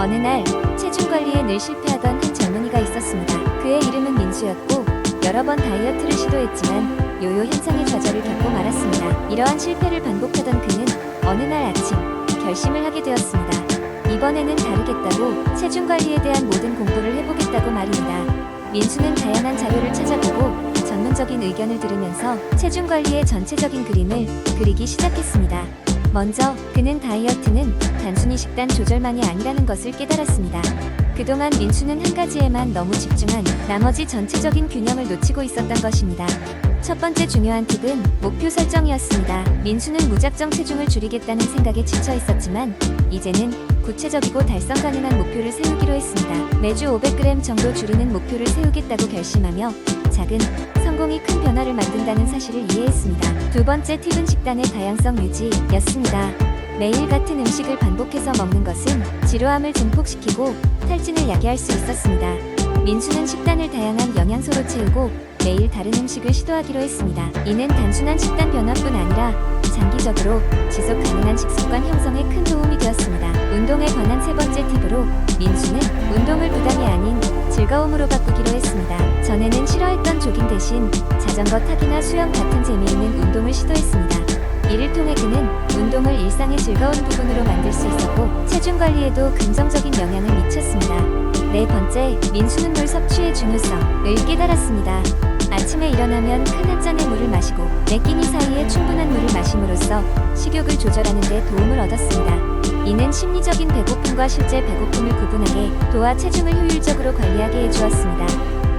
어느 날 체중 관리에 늘 실패하던 한 젊은이가 있었습니다. 그의 이름은 민수였고 여러 번 다이어트를 시도했지만 요요 현상의 좌절을 겪고 말았습니다. 이러한 실패를 반복하던 그는 어느 날 아침 결심을 하게 되었습니다. 이번에는 다르겠다고 체중 관리에 대한 모든 공부를 해보겠다고 말입니다. 민수는 다양한 자료를 찾아보고 전문적인 의견을 들으면서 체중 관리의 전체적인 그림을 그리기 시작했습니다. 먼저 그는 다이어트는 단순히 식단 조절만이 아니라는 것을 깨달았습니다. 그동안 민수는 한 가지에만 너무 집중한 나머지 전체적인 균형을 놓치고 있었던 것입니다. 첫 번째 중요한 팁은 목표 설정이었습니다. 민수는 무작정 체중을 줄이겠다는 생각에 지쳐 있었지만 이제는 구체적이고 달성 가능한 목표를 세우기로 했습니다. 매주 500g 정도 줄이는 목표를 세우겠다고 결심하며 작은 성공이 큰 변화를 만든다는 사실을 이해했습니다. 두 번째 팁은 식단의 다양성 유지였습니다. 매일 같은 음식을 반복해서 먹는 것은 지루함을 증폭시키고 탈진을 야기할 수 있었습니다. 민수는 식단을 다양한 영양소로 채우고 매일 다른 음식을 시도하기로 했습니다. 이는 단순한 식단 변화뿐 아니라 장기적으로 지속 가능한 식습관 형성에 큰 도움이 되었습니다. 운동에 관한 세 번째 팁으로 민수는 운동을 부담이 아닌 즐거움으로 바꾸기로 했습니다. 전에는 싫어했던 조깅 대신 자전거 타기나 수영 같은 재미있는 운동을 시도했습니다. 이를 통해 그는 운동을 일상의 즐거운 부분으로 만들 수 있었고 체중 관리에도 긍정적인 영향을 미쳤습니다. 네 번째, 민수는 물 섭취의 중요성을 깨달았습니다. 아침에 일어나면 큰 한 잔의 물을 마시고 매 끼니 사이에 충분한 물을 마심으로써 식욕을 조절하는 데 도움을 얻었습니다. 이는 심리적인 배고픔과 실제 배고픔을 구분하게 도와 체중을 효율적으로 관리하게 해주었습니다.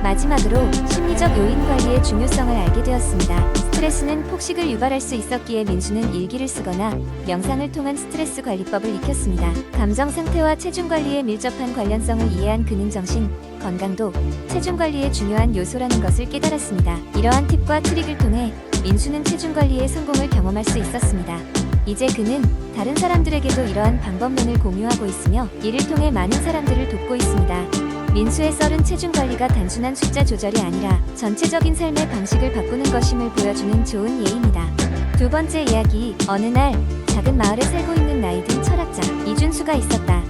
마지막으로 심리적 요인 관리의 중요성을 알게 되었습니다. 스트레스는 폭식을 유발할 수 있었기에 민수는 일기를 쓰거나 명상을 통한 스트레스 관리법을 익혔습니다. 감정 상태와 체중 관리에 밀접한 관련성을 이해한 그는 정신 건강도 체중 관리의 중요한 요소라는 것을 깨달았습니다. 이러한 팁과 트릭을 통해 민수는 체중 관리의 성공을 경험할 수 있었습니다. 이제 그는 다른 사람들에게도 이러한 방법론을 공유하고 있으며 이를 통해 많은 사람들을 돕고 있습니다. 민수의 썰은 체중 관리가 단순한 숫자 조절이 아니라 전체적인 삶의 방식을 바꾸는 것임을 보여주는 좋은 예입니다. 두 번째 이야기, 어느 날 작은 마을에 살고 있는 나이든 철학자 이준수가 있었다.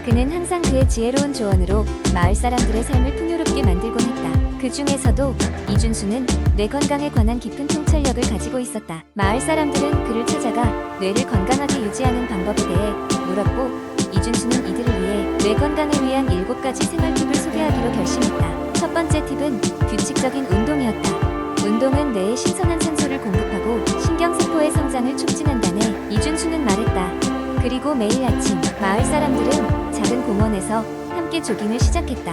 그는 항상 그의 지혜로운 조언으로 마을 사람들의 삶을 풍요롭게 만들곤 했다. 그 중에서도 이준수는 뇌 건강에 관한 깊은 통찰력을 가지고 있었다. 마을 사람들은 그를 찾아가 뇌를 건강하게 유지하는 방법에 대해 물었고 이준수는 이들을 위해 뇌 건강을 위한 7가지 생활 팁을 소개하기로 결심했다. 첫 번째 팁은 규칙적인 운동이었다. 운동은 뇌에 신선한 산소를 공급하고 신경세포의 성장을 촉진한다네 이준수는 말했다. 그리고 매일 아침 마을 사람들은 작은 공원에서 함께 조깅을 시작했다.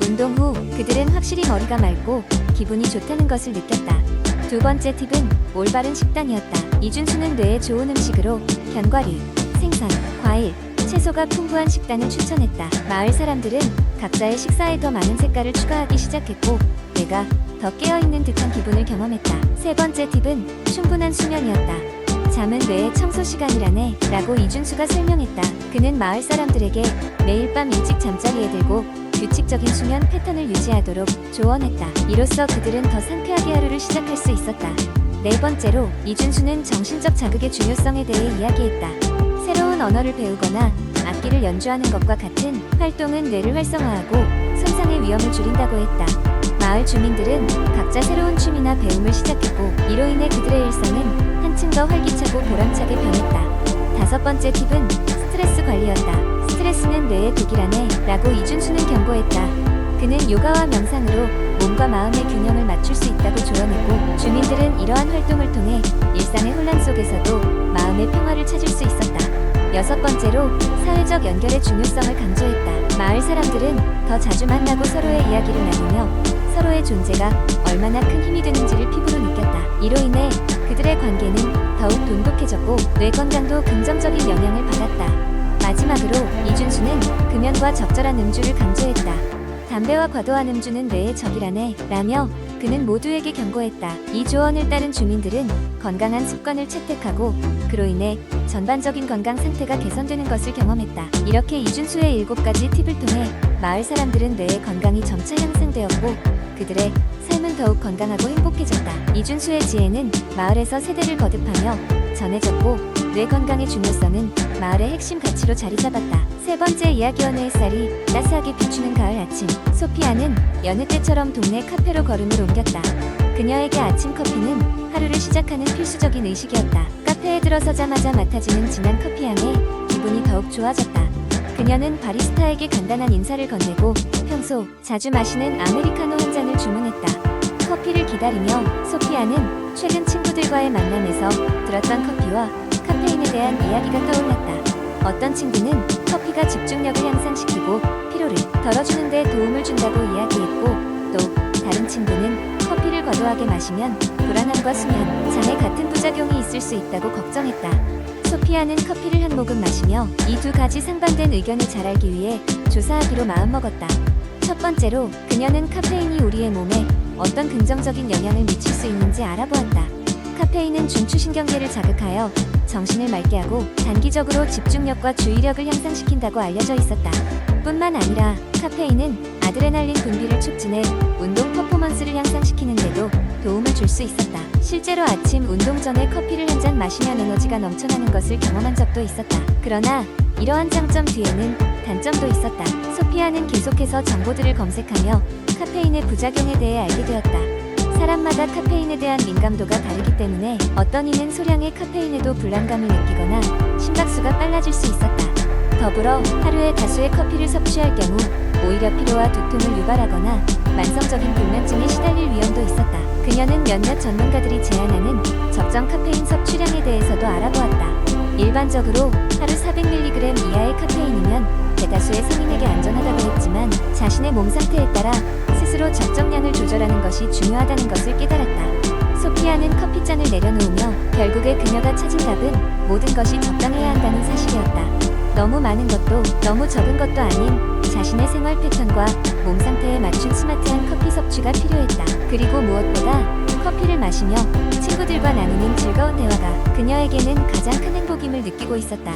운동 후 그들은 확실히 머리가 맑고 기분이 좋다는 것을 느꼈다. 두 번째 팁은 올바른 식단이었다. 이준수는 뇌에 좋은 음식으로 견과류, 생선, 과일, 채소가 풍부한 식단을 추천했다. 마을 사람들은 각자의 식사에 더 많은 색깔을 추가하기 시작했고 뇌가 더 깨어있는 듯한 기분을 경험했다. 세 번째 팁은 충분한 수면이었다. 잠은 뇌의 청소 시간이라네 라고 이준수가 설명했다. 그는 마을 사람들에게 매일 밤 일찍 잠자리에 들고 규칙적인 수면 패턴을 유지하도록 조언했다. 이로써 그들은 더 상쾌하게 하루를 시작할 수 있었다. 네 번째로 이준수는 정신적 자극의 중요성에 대해 이야기했다. 새로운 언어를 배우거나 악기를 연주하는 것과 같은 활동은 뇌를 활성화하고 손상의 위험을 줄인다고 했다. 마을 주민들은 각자 새로운 취미나 배움을 시작했고 이로 인해 그들의 일상은 한층 더 활기차고 보람차게 변했다. 다섯 번째 팁은 스트레스 관리였다. 스트레스는 뇌의 독이라네 라고 이준수는 경고했다. 그는 요가와 명상으로 몸과 마음의 균형을 맞출 수 있다고 조언했고 주민들은 이러한 활동을 통해 일상의 혼란 속에서도 마음의 평화를 찾을 수 있었다. 여섯 번째로 사회적 연결의 중요성을 강조했다. 마을 사람들은 더 자주 만나고 서로의 이야기를 나누며 서로의 존재가 얼마나 큰 힘이 되는지를 피부로 느꼈다. 이로 인해 그들의 관계는 더욱 돈독해졌고 뇌 건강도 긍정적인 영향을 받았다. 마지막으로 이준수는 금연과 적절한 음주를 강조했다. 담배와 과도한 음주는 뇌의 적이라네 라며 그는 모두에게 경고했다. 이 조언을 따른 주민들은 건강한 습관을 채택하고 그로 인해 전반적인 건강 상태가 개선되는 것을 경험했다. 이렇게 이준수의 7가지 팁을 통해 마을 사람들은 뇌의 건강이 점차 향상되었고 그들의 삶은 더욱 건강하고 행복해졌다. 이준수의 지혜는 마을에서 세대를 거듭하며 전해졌고 뇌 건강의 중요성은 마을의 핵심 가치로 자리 잡았다. 세 번째 이야기 어느 햇살이 따스하게 비추는 가을 아침. 소피아는 여느 때처럼 동네 카페로 걸음을 옮겼다. 그녀에게 아침 커피는 하루를 시작하는 필수적인 의식이었다. 카페에 들어서자마자 맡아지는 진한 커피 향에 기분이 더욱 좋아졌다. 그녀는 바리스타에게 간단한 인사를 건네고 평소 자주 마시는 아메리카노 한 잔을 주문했다. 커피를 기다리며 소피아는 최근 친구들과의 만남에서 들었던 커피와 카페인에 대한 이야기가 떠올랐다. 어떤 친구는 커피가 집중력을 향상시키고 피로를 덜어주는 데 도움을 준다고 이야기했고, 또 다른 친구는 커피를 과도하게 마시면 불안함과 수면, 잠에 같은 부작용이 있을 수 있다고 걱정했다. 소피아는 커피를 한 모금 마시며 이 두 가지 상반된 의견을 잘 알기 위해 조사하기로 마음먹었다. 첫 번째로 그녀는 카페인이 우리의 몸에 어떤 긍정적인 영향을 미칠 수 있는지 알아보았다. 카페인은 중추신경계를 자극하여 정신을 맑게 하고 단기적으로 집중력과 주의력을 향상시킨다고 알려져 있었다. 뿐만 아니라 카페인은 아드레날린 분비를 촉진해 운동 퍼포먼스를 향상시키는 데도 도움을 줄 수 있었다. 실제로 아침 운동 전에 커피를 한 잔 마시면 에너지가 넘쳐나는 것을 경험한 적도 있었다. 그러나 이러한 장점 뒤에는 단점도 있었다. 소피아는 계속해서 정보들을 검색하며 카페인의 부작용에 대해 알게 되었다. 사람마다 카페인에 대한 민감도가 다르기 때문에 어떤 이는 소량의 카페인에도 불안감을 느끼거나 심박수가 빨라질 수 있었다. 더불어 하루에 다수의 커피를 섭취할 경우 오히려 피로와 두통을 유발하거나 만성적인 불면증에 시달릴 위험도 있었다. 그녀는 몇몇 전문가들이 제안하는 적정 카페인 섭취량에 대해서도 알아보았다. 일반적으로 하루 400mg 이하의 카페인이면 대다수의 성인에게 안전하다고 했지만 자신의 몸 상태에 따라 스스로 적정량을 조절하는 것이 중요하다는 것을 깨달았다. 소피아는 커피잔을 내려놓으며 결국에 그녀가 찾은 답은 모든 것이 적당해야 한다는 사실이었다. 너무 많은 것도 너무 적은 것도 아닌 자신의 생활 패턴과 몸 상태에 맞춘 스마트한 커피 섭취가 필요했다. 그리고 무엇보다 커피를 마시며 친구들과 나누는 즐거운 대화가 그녀에게는 가장 큰 행복임을 느끼고 있었다.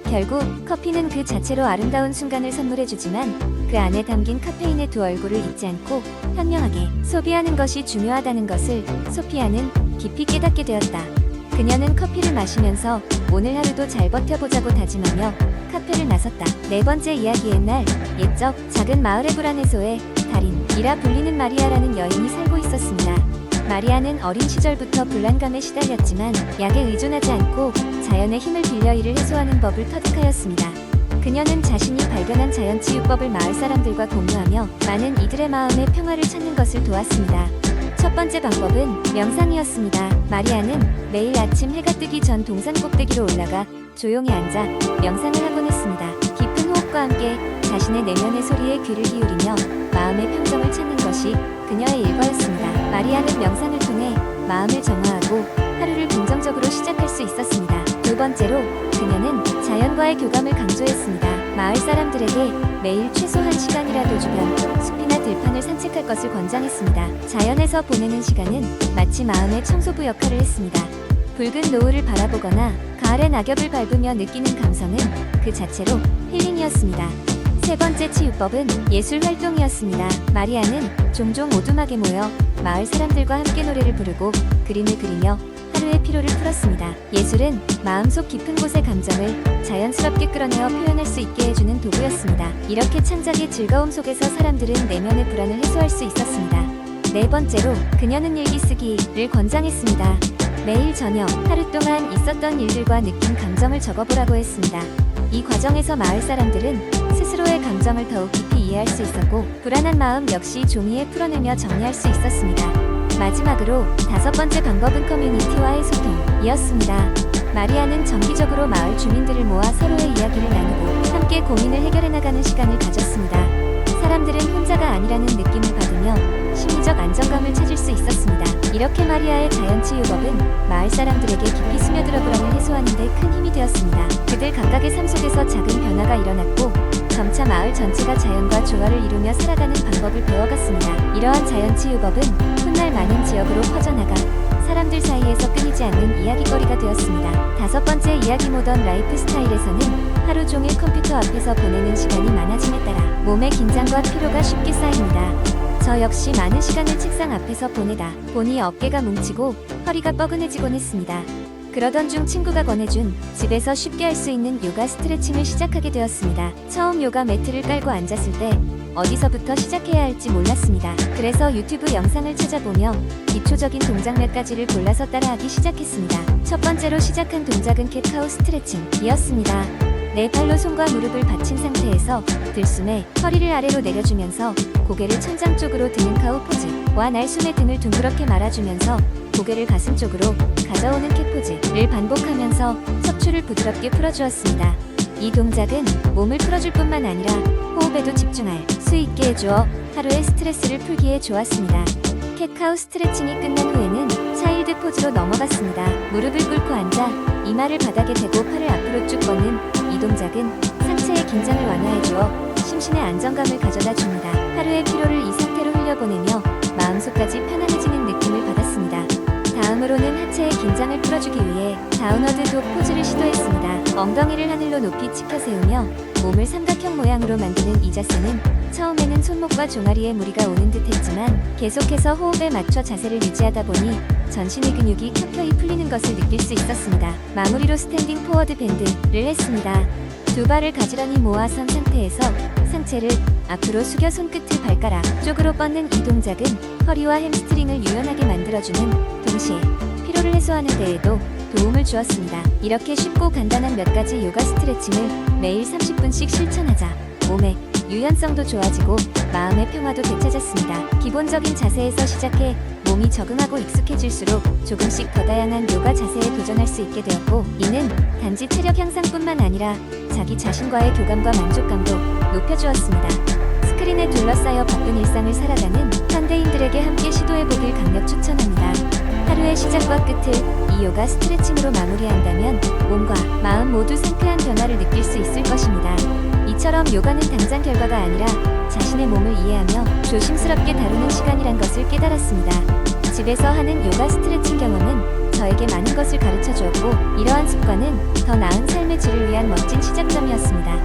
결국 커피는 그 자체로 아름다운 순간을 선물해주지만 그 안에 담긴 카페인의 두 얼굴을 잊지 않고 현명하게 소비하는 것이 중요하다는 것을 소피아는 깊이 깨닫게 되었다. 그녀는 커피를 마시면서 오늘 하루도 잘 버텨보자고 다짐하며 카페를 나섰다. 네 번째 이야기. 옛날 옛적 작은 마을의 불안 해소의 달인이라 불리는 마리아라는 여인이 살고 있었습니다. 마리아는 어린 시절부터 불안감에 시달렸지만 약에 의존하지 않고 자연의 힘을 빌려 이를 해소하는 법을 터득하였습니다. 그녀는 자신이 발견한 자연치유법을 마을 사람들과 공유하며 많은 이들의 마음의 평화를 찾는 것을 도왔습니다. 첫 번째 방법은 명상이었습니다. 마리아는 매일 아침 해가 뜨기 전 동산 꼭대기로 올라가 조용히 앉아 명상을 하곤 했습니다. 깊은 호흡과 함께 자신의 내면의 소리에 귀를 기울이며 마음의 평정을 찾는 것이 그녀의 일과였습니다. 마리아는 명상을 통해 마음을 정화하고 하루를 긍정적으로 시작할 수 있었습니다. 두 번째로 그녀는 자연과의 교감을 강조했습니다. 마을 사람들에게 매일 최소 1시간이라도 주변 숲이나 들판을 산책할 것을 권장했습니다. 자연에서 보내는 시간은 마치 마음의 청소부 역할을 했습니다. 붉은 노을을 바라보거나 가을의 낙엽을 밟으며 느끼는 감성은 그 자체로 힐링이었습니다. 세 번째 치유법은 예술 활동이었습니다. 마리아는 종종 오두막에 모여 마을 사람들과 함께 노래를 부르고 그림을 그리며 하루의 피로를 풀었습니다. 예술은 마음속 깊은 곳의 감정을 자연스럽게 끌어내어 표현할 수 있게 해주는 도구였습니다. 이렇게 창작의 즐거움 속에서 사람들은 내면의 불안을 해소할 수 있었습니다. 네 번째로 그녀는 일기 쓰기를 권장했습니다. 매일 저녁 하루 동안 있었던 일들과 느낀 감정을 적어보라고 했습니다. 이 과정에서 마을 사람들은 스스로의 감정을 더욱 깊이 이해할 수 있었고 불안한 마음 역시 종이에 풀어내며 정리할 수 있었습니다. 마지막으로 다섯 번째 방법은 커뮤니티와의 소통이었습니다. 마리아는 정기적으로 마을 주민들을 모아 서로의 이야기를 나누고 함께 고민을 해결해 나가는 시간을 가졌습니다. 사람들은 혼자가 아니라는 느낌을 받으며 심리적 안정감을 찾을 수 있었습니다. 이렇게 마리아의 자연치유법은 마을 사람들에게 깊이 스며들어 불안을 해소하는 데 큰 힘이 되었습니다. 그들 각각의 삶 속에서 작은 변화가 일어났고 점차 마을 전체가 자연과 조화를 이루며 살아가는 방법을 배워갔습니다. 이러한 자연치유법은 훗날 많은 지역으로 퍼져나가 사람들 사이에서 끊이지 않는 이야기거리가 되었습니다. 다섯 번째 이야기. 모던 라이프 스타일에서는 하루 종일 컴퓨터 앞에서 보내는 시간이 많아짐에 따라 몸의 긴장과 피로가 쉽게 쌓입니다. 저 역시 많은 시간을 책상 앞에서 보내다 보니 어깨가 뭉치고 허리가 뻐근해지곤 했습니다. 그러던 중 친구가 권해준 집에서 쉽게 할 수 있는 요가 스트레칭을 시작하게 되었습니다. 처음 요가 매트를 깔고 앉았을 때 어디서부터 시작해야 할지 몰랐습니다. 그래서 유튜브 영상을 찾아보며 기초적인 동작 몇 가지를 골라서 따라하기 시작했습니다. 첫 번째로 시작한 동작은 캣카우 스트레칭이었습니다. 네 팔로 손과 무릎을 받친 상태에서 들숨에 허리를 아래로 내려주면서 고개를 천장 쪽으로 드는 카우 포즈와 날숨에 등을 둥그렇게 말아주면서 고개를 가슴 쪽으로 가져오는 캣 포즈를 반복하면서 척추를 부드럽게 풀어주었습니다. 이 동작은 몸을 풀어줄 뿐만 아니라 호흡에도 집중할 수 있게 해주어 하루의 스트레스를 풀기에 좋았습니다. 캣카우 스트레칭이 끝난 후에는 차일드 포즈로 넘어갔습니다. 무릎을 꿇고 앉아 이마를 바닥에 대고 팔을 앞으로 쭉 뻗는 이 동작은 상체의 긴장을 완화해주어 심신의 안정감을 가져다 줍니다. 하루의 피로를 이 상태로 흘려보내며 마음속까지 편안해지는 느낌을 받았습니다. 다음으로는 하체의 긴장을 풀어주기 위해 다운워드 독 포즈를 시도했습니다. 엉덩이를 하늘로 높이 치켜 세우며 몸을 삼각형 모양으로 만드는 이 자세는 처음에는 손목과 종아리에 무리가 오는 듯 했지만 계속해서 호흡에 맞춰 자세를 유지하다 보니 전신의 근육이 켜켜이 풀리는 것을 느낄 수 있었습니다. 마무리로 스탠딩 포워드 밴드를 했습니다. 두 발을 가지런히 모아 선 상태에서 상체를 앞으로 숙여 손끝을 발가락 쪽으로 뻗는 이 동작은 허리와 햄스트링을 유연하게 만들어주는 동시에 피로를 해소하는 데에도 도움을 주었습니다. 이렇게 쉽고 간단한 몇 가지 요가 스트레칭을 매일 30분씩 실천하자 몸의 유연성도 좋아지고 마음의 평화도 되찾았습니다. 기본적인 자세에서 시작해 몸이 적응하고 익숙해질수록 조금씩 더 다양한 요가 자세에 도전할 수 있게 되었고, 이는 단지 체력 향상뿐만 아니라 자기 자신과의 교감과 만족감도 높여주었습니다. 스크린에 둘러싸여 바쁜 일상을 살아가는 현대인들에게 함께 시도해보길 강력 추천합니다. 하루의 시작과 끝을 이 요가 스트레칭으로 마무리한다면 몸과 마음 모두 상쾌한 변화를 느낄 수 있을 것입니다. 이처럼 요가는 당장 결과가 아니라 자신의 몸을 이해하며 조심스럽게 다루는 시간이란 것을 깨달았습니다. 집에서 하는 요가 스트레칭 경험은 저에게 많은 것을 가르쳐 주었고, 이러한 습관은 더 나은 삶의 질을 위한 멋진 시작점이었습니다.